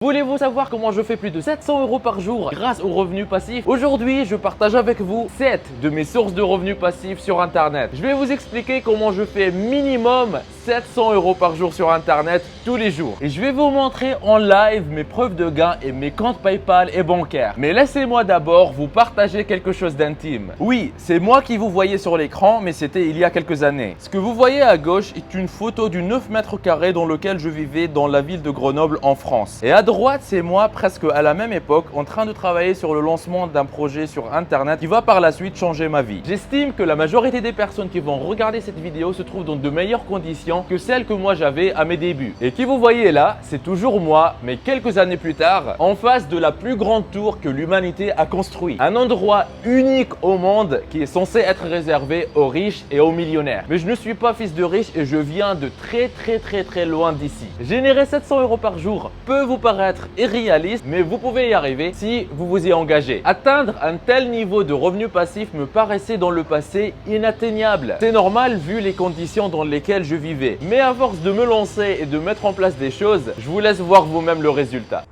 Voulez-vous savoir comment je fais plus de 700 € par jour grâce aux revenus passifs? Aujourd'hui, je partage avec vous 7 de mes sources de revenus passifs sur Internet. Je vais vous expliquer comment je fais minimum 700 € par jour sur Internet tous les jours. Et je vais vous montrer en live mes preuves de gain et mes comptes PayPal et bancaires. Mais laissez-moi d'abord vous partager quelque chose d'intime. Oui, c'est moi qui vous voyez sur l'écran, mais c'était il y a quelques années. Ce que vous voyez à gauche est une photo du 9 mètres carrés dans lequel je vivais dans la ville de Grenoble en France. Et à droite, c'est moi presque à la même époque en train de travailler sur le lancement d'un projet sur Internet qui va par la suite changer ma vie. J'estime que la majorité des personnes qui vont regarder cette vidéo se trouvent dans de meilleures conditions que celles que moi j'avais à mes débuts. Et qui vous voyez là, c'est toujours moi, mais quelques années plus tard, en face de la plus grande tour que l'humanité a construit. Un endroit unique au monde qui est censé être réservé aux riches et aux millionnaires. Mais je ne suis pas fils de riche et je viens de très loin d'ici. Générer 700 € par jour peut vous paraître irréaliste, mais vous pouvez y arriver si vous vous y engagez. Atteindre un tel niveau de revenus passifs me paraissait dans le passé inatteignable. C'est normal vu les conditions dans lesquelles je vivais. Mais à force de me lancer et de mettre en place des choses, je vous laisse voir vous-même le résultat.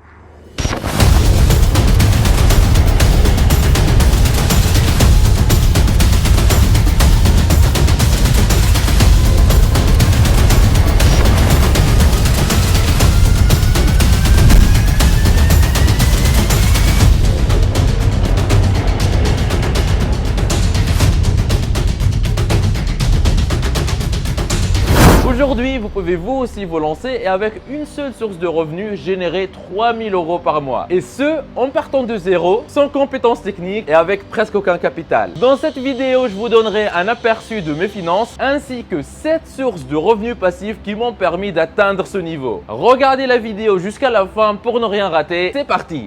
Aujourd'hui, vous pouvez vous aussi vous lancer et avec une seule source de revenus générer 3000 € par mois. Et ce, en partant de zéro, sans compétences techniques et avec presque aucun capital. Dans cette vidéo, je vous donnerai un aperçu de mes finances ainsi que 7 sources de revenus passifs qui m'ont permis d'atteindre ce niveau. Regardez la vidéo jusqu'à la fin pour ne rien rater. C'est parti!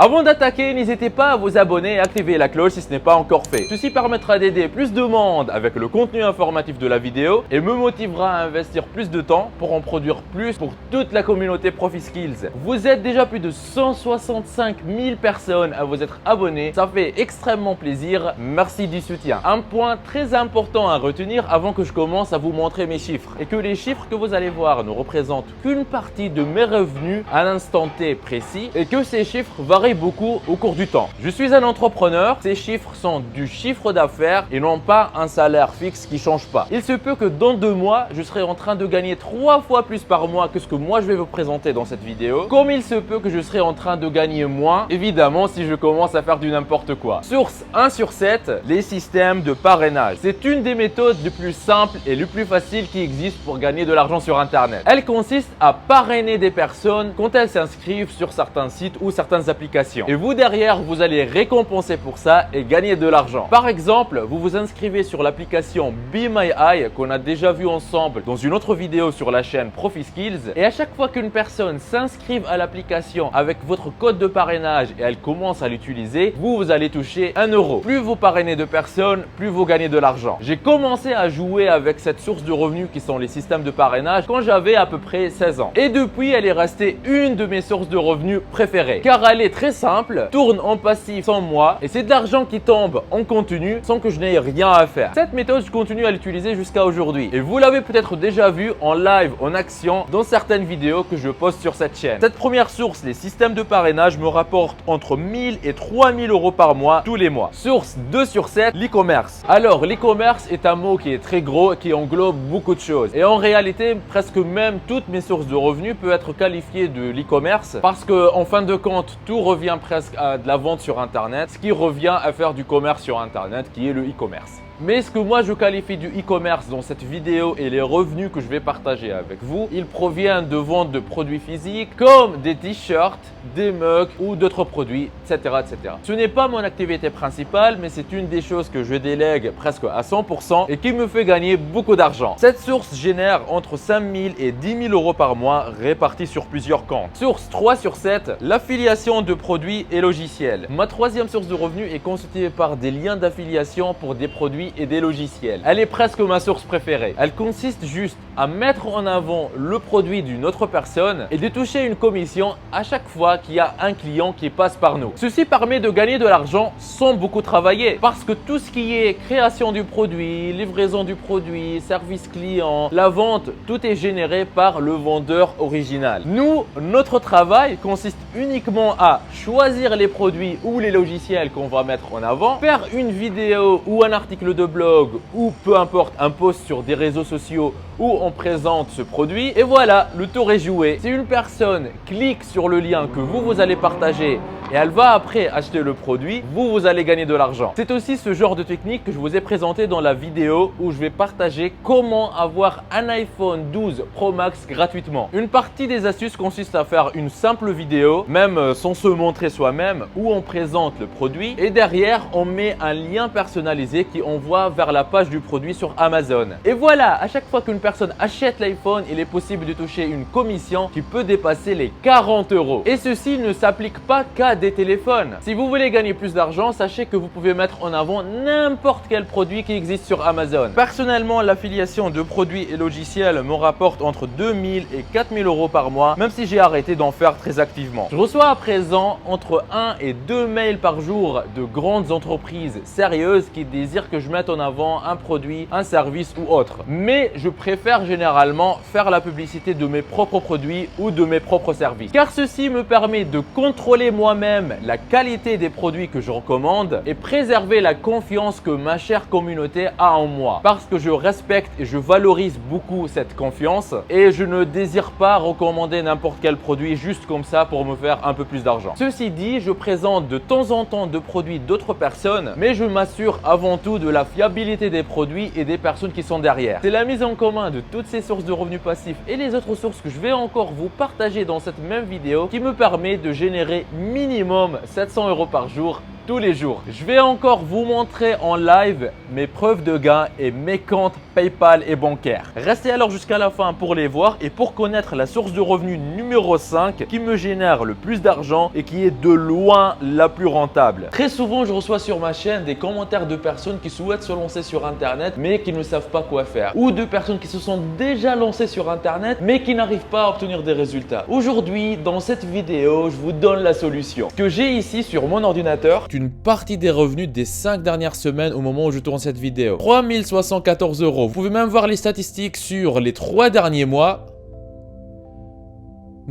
Avant d'attaquer, n'hésitez pas à vous abonner et activer la cloche si ce n'est pas encore fait. Ceci permettra d'aider plus de monde avec le contenu informatif de la vidéo et me motivera à investir plus de temps pour en produire plus pour toute la communauté ProfiSkills. Vous êtes déjà plus de 165 000 personnes à vous être abonnés. Ça fait extrêmement plaisir. Merci du soutien. Un point très important à retenir avant que je commence à vous montrer mes chiffres et que les chiffres que vous allez voir ne représentent qu'une partie de mes revenus à l'instant T précis et que ces chiffres varient beaucoup au cours du temps. Je suis un entrepreneur, ces chiffres sont du chiffre d'affaires et non pas un salaire fixe qui change pas. Il se peut que dans 2 mois, je serai en train de gagner 3 fois plus par mois que ce que moi je vais vous présenter dans cette vidéo, comme il se peut que je serai en train de gagner moins, évidemment si je commence à faire du n'importe quoi. Source 1 sur 7, les systèmes de parrainage. C'est une des méthodes les plus simples et les plus faciles qui existent pour gagner de l'argent sur Internet. Elle consiste à parrainer des personnes quand elles s'inscrivent sur certains sites ou certaines applications. Et vous derrière, vous allez récompenser pour ça et gagner de l'argent. Par exemple, vous vous inscrivez sur l'application Be My Eye qu'on a déjà vu ensemble dans une autre vidéo sur la chaîne ProfiSkills. Et à chaque fois qu'une personne s'inscrive à l'application avec votre code de parrainage et elle commence à l'utiliser, vous allez toucher 1 €. Plus vous parrainez de personnes, plus vous gagnez de l'argent. J'ai commencé à jouer avec cette source de revenus qui sont les systèmes de parrainage quand j'avais à peu près 16 ans. Et depuis, elle est restée une de mes sources de revenus préférées car elle est très simple, tourne en passif sans moi et c'est de l'argent qui tombe en continu sans que je n'ai rien à faire. Cette méthode, je continue à l'utiliser jusqu'à aujourd'hui et vous l'avez peut-être déjà vu en live, en action dans certaines vidéos que je poste sur cette chaîne. Cette première source, les systèmes de parrainage, me rapportent entre 1000 et 3000 € par mois tous les mois. Source 2 sur 7, l'e-commerce. Alors l'e-commerce est un mot qui est très gros, qui englobe beaucoup de choses et en réalité presque même toutes mes sources de revenus peuvent être qualifiées de l'e-commerce parce que en fin de compte tout revient presque à de la vente sur Internet, ce qui revient à faire du commerce sur Internet qui est le e-commerce. Mais ce que moi je qualifie du e-commerce dans cette vidéo et les revenus que je vais partager avec vous, ils proviennent de vente de produits physiques comme des t-shirts, des mugs ou d'autres produits, etc., etc. Ce n'est pas mon activité principale, mais c'est une des choses que je délègue presque à 100% et qui me fait gagner beaucoup d'argent. Cette source génère entre 5000 et 10 000 € par mois répartis sur plusieurs comptes. Source 3 sur 7, l'affiliation de produits et logiciels. Ma troisième source de revenus est constituée par des liens d'affiliation pour des produits produits et des logiciels. Elle est presque ma source préférée. Elle consiste juste à mettre en avant le produit d'une autre personne et de toucher une commission à chaque fois qu'il y a un client qui passe par nous. Ceci permet de gagner de l'argent sans beaucoup travailler parce que tout ce qui est création du produit, livraison du produit, service client, la vente, tout est généré par le vendeur original. Nous, notre travail consiste uniquement à choisir les produits ou les logiciels qu'on va mettre en avant, faire une vidéo ou un article de blog ou peu importe un post sur des réseaux sociaux où on présente ce produit et voilà, le tour est joué. Si une personne clique sur le lien que vous allez partager et elle va après acheter le produit, vous allez gagner de l'argent. C'est aussi ce genre de technique que je vous ai présenté dans la vidéo où je vais partager comment avoir un iPhone 12 Pro Max gratuitement. Une partie des astuces consiste à faire une simple vidéo, même sans se montrer soi-même, où on présente le produit et derrière on met un lien personnalisé qui envoie vers la page du produit sur Amazon. Et voilà, à chaque fois qu'une personne achète l'iPhone, il est possible de toucher une commission qui peut dépasser les 40 €. Et ceci ne s'applique pas qu'à des téléphones. Si vous voulez gagner plus d'argent, sachez que vous pouvez mettre en avant n'importe quel produit qui existe sur Amazon. Personnellement, l'affiliation de produits et logiciels me rapporte entre 2000 et 4000 € par mois, même si j'ai arrêté d'en faire très activement. Je reçois à présent entre 1 et 2 mails par jour de grandes entreprises sérieuses qui désirent que je mette en avant un produit, un service ou autre. Mais je préfère généralement faire la publicité de mes propres produits ou de mes propres services. Car ceci me permet de contrôler moi-même la qualité des produits que je recommande et préserver la confiance que ma chère communauté a en moi. Parce que je respecte et je valorise beaucoup cette confiance et je ne désire pas recommander n'importe quel produit juste comme ça pour me faire un peu plus d'argent. Ceci dit, je présente de temps en temps de produits d'autres personnes, mais je m'assure avant tout de la fiabilité des produits et des personnes qui sont derrière. C'est la mise en commun de toutes ces sources de revenus passifs et les autres sources que je vais encore vous partager dans cette même vidéo qui me permet de générer minimum 700 € par jour tous les jours. Je vais encore vous montrer en live mes preuves de gain et mes comptes PayPal et bancaires. Restez alors jusqu'à la fin pour les voir et pour connaître la source de revenus numéro 5 qui me génère le plus d'argent et qui est de loin la plus rentable. Très souvent, je reçois sur ma chaîne des commentaires de personnes qui souhaitent se lancer sur Internet mais qui ne savent pas quoi faire, ou de personnes qui se sont déjà lancées sur Internet mais qui n'arrivent pas à obtenir des résultats. Aujourd'hui, dans cette vidéo, je vous donne la solution. Ce que j'ai ici sur mon ordinateur, une partie des revenus des 5 dernières semaines au moment où je tourne cette vidéo. 3074 €. Vous pouvez même voir les statistiques sur les 3 derniers mois.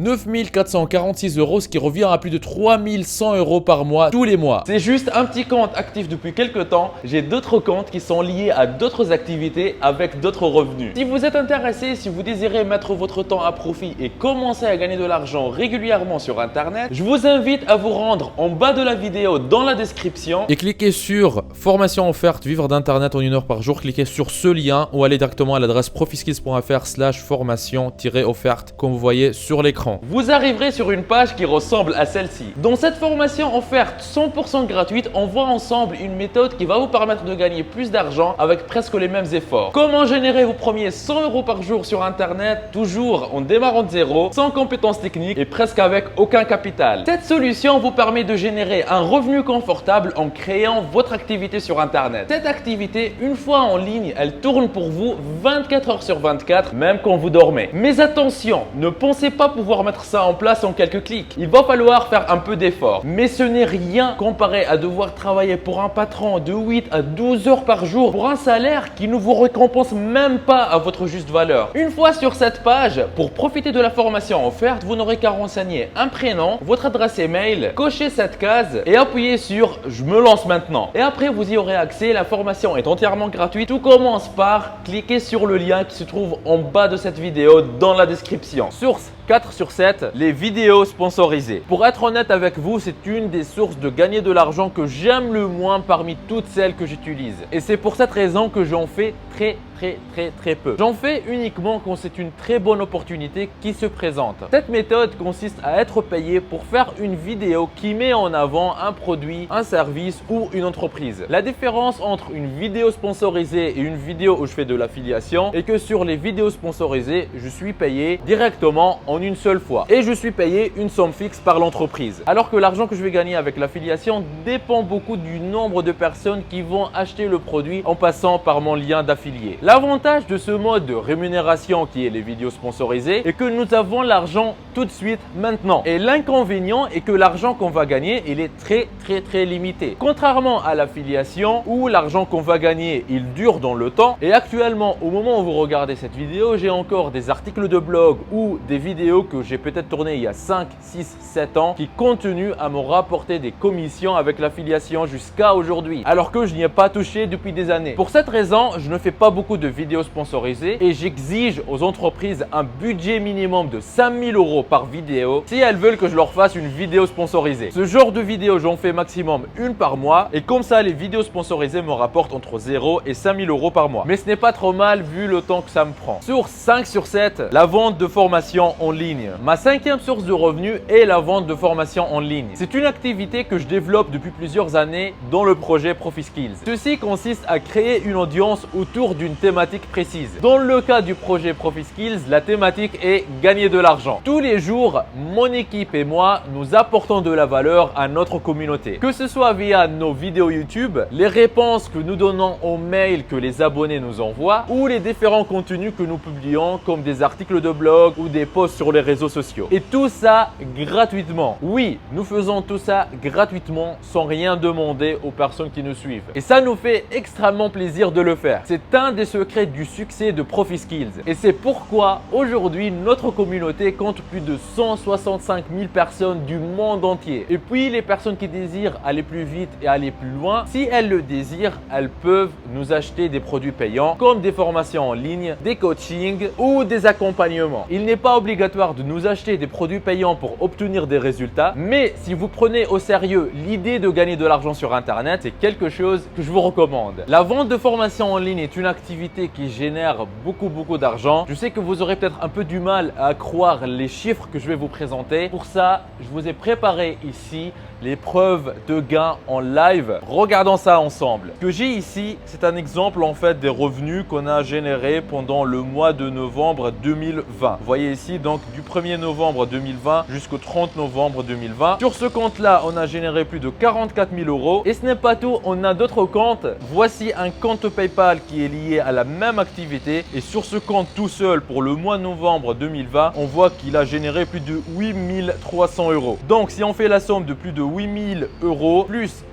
9446 €, ce qui revient à plus de 3100 € par mois tous les mois. C'est juste un petit compte actif depuis quelques temps. J'ai d'autres comptes qui sont liés à d'autres activités avec d'autres revenus. Si vous êtes intéressé, si vous désirez mettre votre temps à profit et commencer à gagner de l'argent régulièrement sur Internet, je vous invite à vous rendre en bas de la vidéo dans la description et cliquez sur formation offerte vivre d'Internet en 1 heure par jour. Cliquez sur ce lien ou allez directement à l'adresse profiskills.fr/formation-offerte comme vous voyez sur l'écran. Vous arriverez sur une page qui ressemble à celle-ci. Dans cette formation offerte 100% gratuite, on voit ensemble une méthode qui va vous permettre de gagner plus d'argent avec presque les mêmes efforts. Comment générer vos premiers 100 € par jour sur Internet, toujours en démarrant de zéro, sans compétences techniques et presque avec aucun capital. Cette solution vous permet de générer un revenu confortable en créant votre activité sur Internet. Cette activité, une fois en ligne, elle tourne pour vous 24 heures sur 24, même quand vous dormez. Mais attention, ne pensez pas pouvoir mettre ça en place en quelques clics. Il va falloir faire un peu d'effort. Mais ce n'est rien comparé à devoir travailler pour un patron de 8 à 12 heures par jour pour un salaire qui ne vous récompense même pas à votre juste valeur. Une fois sur cette page, pour profiter de la formation offerte, vous n'aurez qu'à renseigner un prénom, votre adresse email, cocher cette case et appuyer sur « Je me lance maintenant ». Et après, vous y aurez accès. La formation est entièrement gratuite. Tout commence par cliquer sur le lien qui se trouve en bas de cette vidéo dans la description. Source 4 sur 7, les vidéos sponsorisées. Pour être honnête avec vous, c'est une des sources de gagner de l'argent que j'aime le moins parmi toutes celles que j'utilise. Et c'est pour cette raison que j'en fais très très peu. J'en fais uniquement quand c'est une très bonne opportunité qui se présente. Cette méthode consiste à être payé pour faire une vidéo qui met en avant un produit, un service ou une entreprise. La différence entre une vidéo sponsorisée et une vidéo où je fais de l'affiliation est que sur les vidéos sponsorisées, je suis payé directement en une seule fois et je suis payé une somme fixe par l'entreprise. Alors que l'argent que je vais gagner avec l'affiliation dépend beaucoup du nombre de personnes qui vont acheter le produit en passant par mon lien d'affilié. L'avantage de ce mode de rémunération qui est les vidéos sponsorisées est que nous avons l'argent tout de suite maintenant. Et l'inconvénient est que l'argent qu'on va gagner, il est très limité. Contrairement à l'affiliation où l'argent qu'on va gagner, il dure dans le temps. Et actuellement, au moment où vous regardez cette vidéo, j'ai encore des articles de blog ou des vidéos que j'ai peut-être tournées il y a 5, 6, 7 ans qui continuent à me rapporter des commissions avec l'affiliation jusqu'à aujourd'hui. Alors que je n'y ai pas touché depuis des années. Pour cette raison, je ne fais pas beaucoup de vidéos sponsorisées et j'exige aux entreprises un budget minimum de 5 000 € par vidéo si elles veulent que je leur fasse une vidéo sponsorisée. Ce genre de vidéo, j'en fais maximum une par mois et comme ça, les vidéos sponsorisées me rapportent entre 0 et 5 000 € par mois. Mais ce n'est pas trop mal vu le temps que ça me prend. Source 5 sur 7, la vente de formation en ligne. Ma 5e source de revenus est la vente de formation en ligne. C'est une activité que je développe depuis plusieurs années dans le projet ProfiSkills. Ceci consiste à créer une audience autour d'une thématique précise. Dans le cas du projet ProfiSkills, la thématique est gagner de l'argent. Tous les jours, mon équipe et moi, nous apportons de la valeur à notre communauté. Que ce soit via nos vidéos YouTube, les réponses que nous donnons aux mails que les abonnés nous envoient ou les différents contenus que nous publions comme des articles de blog ou des posts sur les réseaux sociaux. Et tout ça gratuitement. Oui, nous faisons tout ça gratuitement sans rien demander aux personnes qui nous suivent. Et ça nous fait extrêmement plaisir de le faire. C'est un des secrets du succès de ProfiSkills. Et c'est pourquoi aujourd'hui notre communauté compte plus de 165 000 personnes du monde entier. Et puis les personnes qui désirent aller plus vite et aller plus loin, si elles le désirent, elles peuvent nous acheter des produits payants comme des formations en ligne, des coachings ou des accompagnements. Il n'est pas obligatoire de nous acheter des produits payants pour obtenir des résultats, mais si vous prenez au sérieux l'idée de gagner de l'argent sur Internet, c'est quelque chose que je vous recommande. La vente de formation en ligne est une activité qui génère beaucoup d'argent. Je sais que vous aurez peut-être un peu du mal à croire les chiffres que je vais vous présenter. Pour ça, je vous ai préparé ici les preuves de gains en live. Regardons ça ensemble. Ce que j'ai ici, c'est un exemple en fait des revenus qu'on a générés pendant le mois de novembre 2020. Vous voyez ici donc du 1er novembre 2020 jusqu'au 30 novembre 2020. Sur ce compte-là, on a généré plus de 44 000 €. Et ce n'est pas tout, on a d'autres comptes. Voici un compte PayPal qui est lié à la même activité. Et sur ce compte tout seul, pour le mois de novembre 2020, on voit qu'il a généré plus de 8 300 €. Donc si on fait la somme de plus de 8 000 €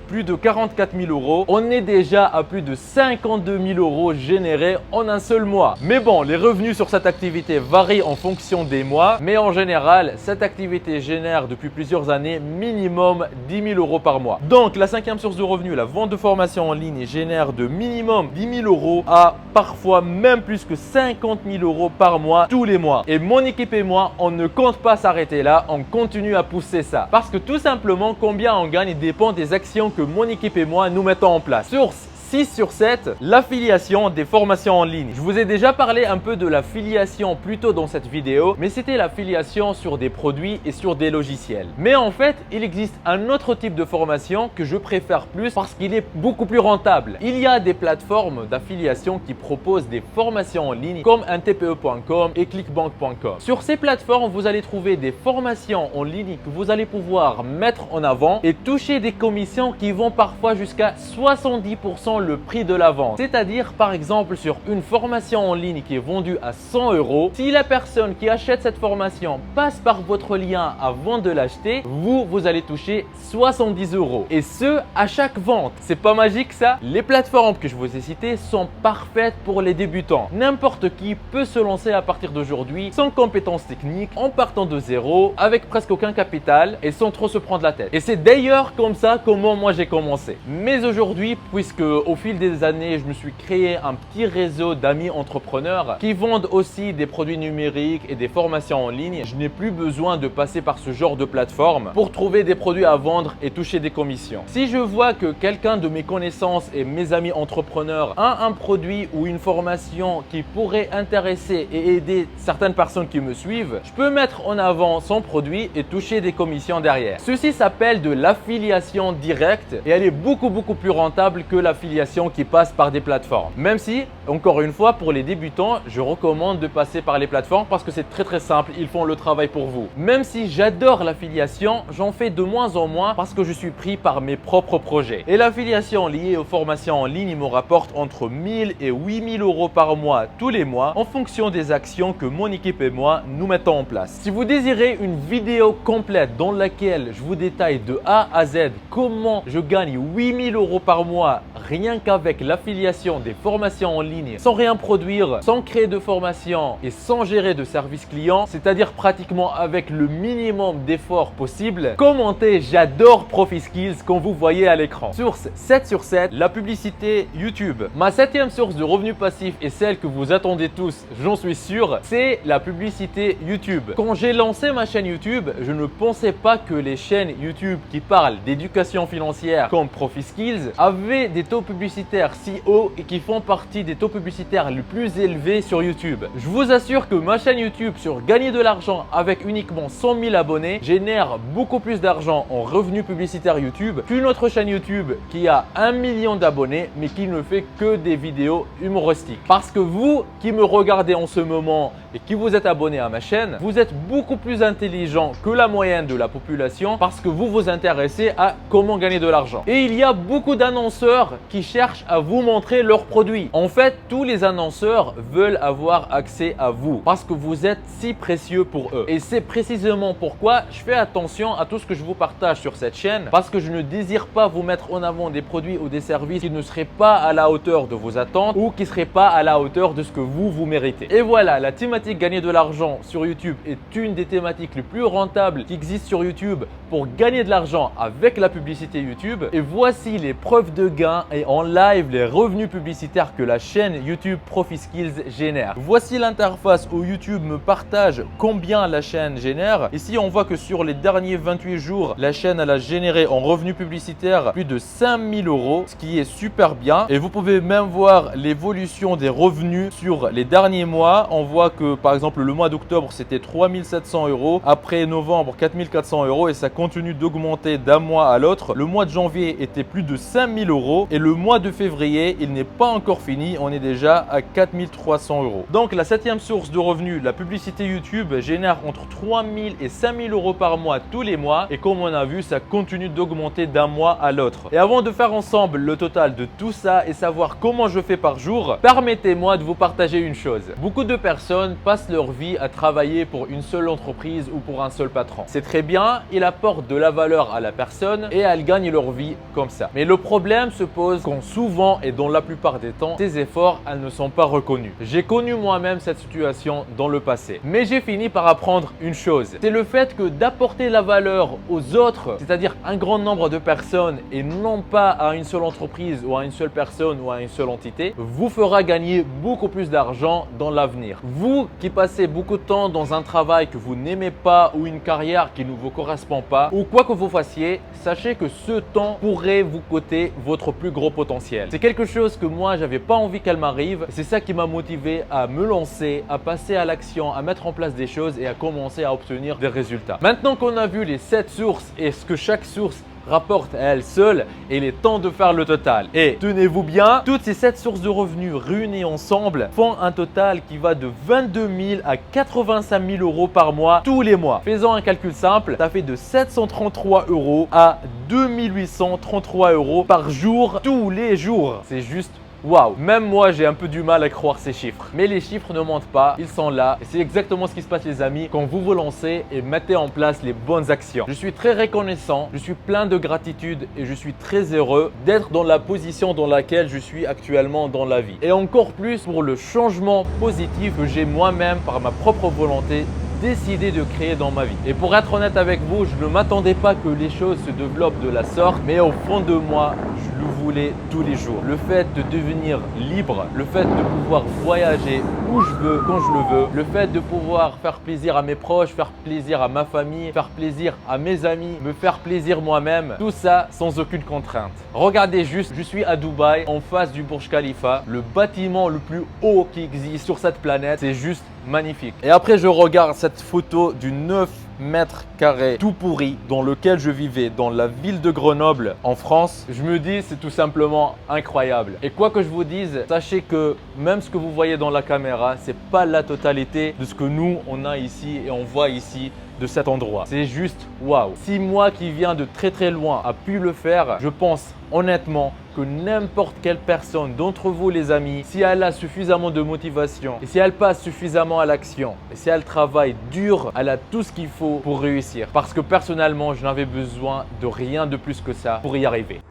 plus de 44 000 €, on est déjà à plus de 52 000 € générés en un seul mois. Mais bon, les revenus sur cette activité varient en fonction des mois, mais en général, cette activité génère depuis plusieurs années minimum 10 000 € par mois. Donc la 5e source de revenus, la vente de formation en ligne, génère de minimum 10 000 € à parfois même plus que 50 000 € par mois tous les mois. Et mon équipe et moi, on ne compte pas s'arrêter là, on continue à pousser ça. Parce que tout simplement, combien on gagne dépend des actions que mon équipe et moi nous mettons en place. Source 6 sur 7, l'affiliation des formations en ligne. Je vous ai déjà parlé un peu de l'affiliation plus tôt dans cette vidéo, mais c'était l'affiliation sur des produits et sur des logiciels. Mais en fait, il existe un autre type de formation que je préfère plus parce qu'il est beaucoup plus rentable. Il y a des plateformes d'affiliation qui proposent des formations en ligne comme un TPE.com et Clickbank.com. Sur ces plateformes, vous allez trouver des formations en ligne que vous allez pouvoir mettre en avant et toucher des commissions qui vont parfois jusqu'à 70% le prix de la vente. C'est-à-dire par exemple sur une formation en ligne qui est vendue à 100 €, si la personne qui achète cette formation passe par votre lien avant de l'acheter, vous allez toucher 70 € et ce à chaque vente. C'est pas magique ça? Les plateformes que je vous ai citées sont parfaites pour les débutants. N'importe qui peut se lancer à partir d'aujourd'hui sans compétences techniques, en partant de zéro, avec presque aucun capital et sans trop se prendre la tête. Et c'est d'ailleurs comme ça comment moi j'ai commencé. Mais aujourd'hui, puisque au fil des années, je me suis créé un petit réseau d'amis entrepreneurs qui vendent aussi des produits numériques et des formations en ligne. Je n'ai plus besoin de passer par ce genre de plateforme pour trouver des produits à vendre et toucher des commissions. Si je vois que quelqu'un de mes connaissances et mes amis entrepreneurs a un produit ou une formation qui pourrait intéresser et aider certaines personnes qui me suivent, je peux mettre en avant son produit et toucher des commissions derrière. Ceci s'appelle de l'affiliation directe et elle est beaucoup plus rentable que l'affiliation qui passe par des plateformes. Même si, encore une fois, pour les débutants, je recommande de passer par les plateformes parce que c'est très simple, ils font le travail pour vous. Même si j'adore l'affiliation, j'en fais de moins en moins parce que je suis pris par mes propres projets. Et l'affiliation liée aux formations en ligne me rapporte entre 1000 et 8000 euros par mois tous les mois en fonction des actions que mon équipe et moi nous mettons en place. Si vous désirez une vidéo complète dans laquelle je vous détaille de A à Z comment je gagne 8000 euros par mois rien qu'avec l'affiliation des formations en ligne sans rien produire, sans créer de formation et sans gérer de service client, c'est-à-dire pratiquement avec le minimum d'efforts possible, commentez j'adore ProfiSkills comme vous voyez à l'écran. Source 7 sur 7, la publicité YouTube. Ma 7e source de revenus passifs et celle que vous attendez tous, j'en suis sûr, c'est la publicité YouTube. Quand j'ai lancé ma chaîne YouTube, je ne pensais pas que les chaînes YouTube qui parlent d'éducation financière comme ProfiSkills avaient des taux publicitaires si hauts et qui font partie des taux publicitaires les plus élevés sur YouTube. Je vous assure que ma chaîne YouTube sur gagner de l'argent avec uniquement 100 000 abonnés génère beaucoup plus d'argent en revenus publicitaires YouTube qu'une autre chaîne YouTube qui a 1 million d'abonnés mais qui ne fait que des vidéos humoristiques. Parce que vous qui me regardez en ce moment et qui vous êtes abonné à ma chaîne, vous êtes beaucoup plus intelligent que la moyenne de la population parce que vous vous intéressez à comment gagner de l'argent. Et il y a beaucoup d'annonceurs qui cherchent à vous montrer leurs produits. En fait, tous les annonceurs veulent avoir accès à vous parce que vous êtes si précieux pour eux. Et c'est précisément pourquoi je fais attention à tout ce que je vous partage sur cette chaîne parce que je ne désire pas vous mettre en avant des produits ou des services qui ne seraient pas à la hauteur de vos attentes ou qui ne seraient pas à la hauteur de ce que vous méritez. Et voilà, la thématique gagner de l'argent sur YouTube est une des thématiques les plus rentables qui existent sur YouTube pour gagner de l'argent avec la publicité YouTube. Et voici les preuves de gain et en live les revenus publicitaires que la chaîne YouTube ProfiSkills génère. Voici l'interface où YouTube me partage combien la chaîne génère. Ici, on voit que sur les derniers 28 jours, la chaîne elle a généré en revenus publicitaires plus de 5000 euros, ce qui est super bien. Et vous pouvez même voir l'évolution des revenus sur les derniers mois. On voit que par exemple le mois d'octobre c'était 3700 euros, après novembre 4400 euros et ça continue d'augmenter d'un mois à l'autre. Le mois de janvier était plus de 5000 euros et le mois de février il n'est pas encore fini, on est déjà à 4300 euros. Donc la 7e source de revenus, la publicité YouTube, génère entre 3000 et 5000 euros par mois tous les mois et comme on a vu ça continue d'augmenter d'un mois à l'autre. Et avant de faire ensemble le total de tout ça et savoir comment je fais par jour, permettez-moi de vous partager une chose. Beaucoup de personnes passent leur vie à travailler pour une seule entreprise ou pour un seul patron. C'est très bien, il apporte de la valeur à la personne et elles gagnent leur vie comme ça. Mais le problème se pose quand souvent et dans la plupart des temps, ces efforts elles ne sont pas reconnus. J'ai connu moi-même cette situation dans le passé. Mais j'ai fini par apprendre une chose. C'est le fait que d'apporter la valeur aux autres, c'est-à-dire un grand nombre de personnes et non pas à une seule entreprise ou à une seule personne ou à une seule entité, vous fera gagner beaucoup plus d'argent dans l'avenir. Vous qui passez beaucoup de temps dans un travail que vous n'aimez pas ou une carrière qui ne vous correspond pas ou quoi que vous fassiez, sachez que ce temps pourrait vous coûter votre plus gros potentiel. C'est quelque chose que moi j'avais pas envie qu'elle m'arrive. C'est ça qui m'a motivé à me lancer, à passer à l'action, à mettre en place des choses et à commencer à obtenir des résultats. Maintenant qu'on a vu les 7 sources et ce que chaque source rapporte à elle seule, il est temps de faire le total. Et tenez-vous bien, toutes ces 7 sources de revenus réunies ensemble font un total qui va de 22 000 à 85 000 euros par mois tous les mois. Faisons un calcul simple, ça fait de 733 euros à 2833 euros par jour tous les jours. C'est juste waouh! Même moi, j'ai un peu du mal à croire ces chiffres. Mais les chiffres ne mentent pas, ils sont là. Et c'est exactement ce qui se passe les amis quand vous vous lancez et mettez en place les bonnes actions. Je suis très reconnaissant, je suis plein de gratitude et je suis très heureux d'être dans la position dans laquelle je suis actuellement dans la vie. Et encore plus pour le changement positif que j'ai moi-même par ma propre volonté décidé de créer dans ma vie. Et pour être honnête avec vous, je ne m'attendais pas que les choses se développent de la sorte, mais au fond de moi, je vous voulez tous les jours. Le fait de devenir libre, le fait de pouvoir voyager où je veux, quand je le veux, le fait de pouvoir faire plaisir à mes proches, faire plaisir à ma famille, faire plaisir à mes amis, me faire plaisir moi-même, tout ça sans aucune contrainte. Regardez juste, je suis à Dubaï, en face du Burj Khalifa, le bâtiment le plus haut qui existe sur cette planète, c'est juste magnifique. Et après je regarde cette photo du 9 mètres carrés tout pourri dans lequel je vivais dans la ville de Grenoble en France, je me dis c'est tout simplement incroyable. Et quoi que je vous dise, sachez que même ce que vous voyez dans la caméra, c'est pas la totalité de ce que nous on a ici et on voit ici de cet endroit. C'est juste waouh. Si moi qui viens de très loin a pu le faire, je pense honnêtement que n'importe quelle personne d'entre vous les amis, si elle a suffisamment de motivation et si elle passe suffisamment à l'action et si elle travaille dur, elle a tout ce qu'il faut pour réussir. Parce que personnellement, je n'avais besoin de rien de plus que ça pour y arriver.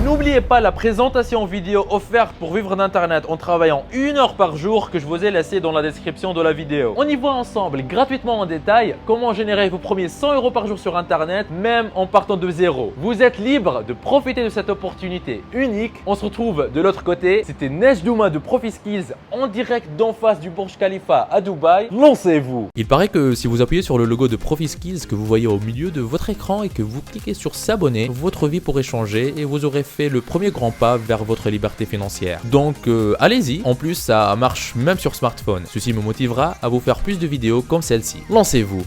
N'oubliez pas la présentation vidéo offerte pour vivre d'internet en travaillant 1 heure par jour que je vous ai laissé dans la description de la vidéo. On y voit ensemble gratuitement en détail comment générer vos premiers 100 € par jour sur internet même en partant de zéro. Vous êtes libre de profiter de cette opportunité unique. On se retrouve de l'autre côté. C'était Nejdouma de ProfiSkills en direct d'en face du Burj Khalifa à Dubaï. Lancez-vous! Il paraît que si vous appuyez sur le logo de ProfiSkills que vous voyez au milieu de votre écran et que vous cliquez sur s'abonner, votre vie pourrait changer et vous aurez fait le premier grand pas vers votre liberté financière. Donc allez-y, en plus ça marche même sur smartphone. Ceci me motivera à vous faire plus de vidéos comme celle-ci. Lancez-vous!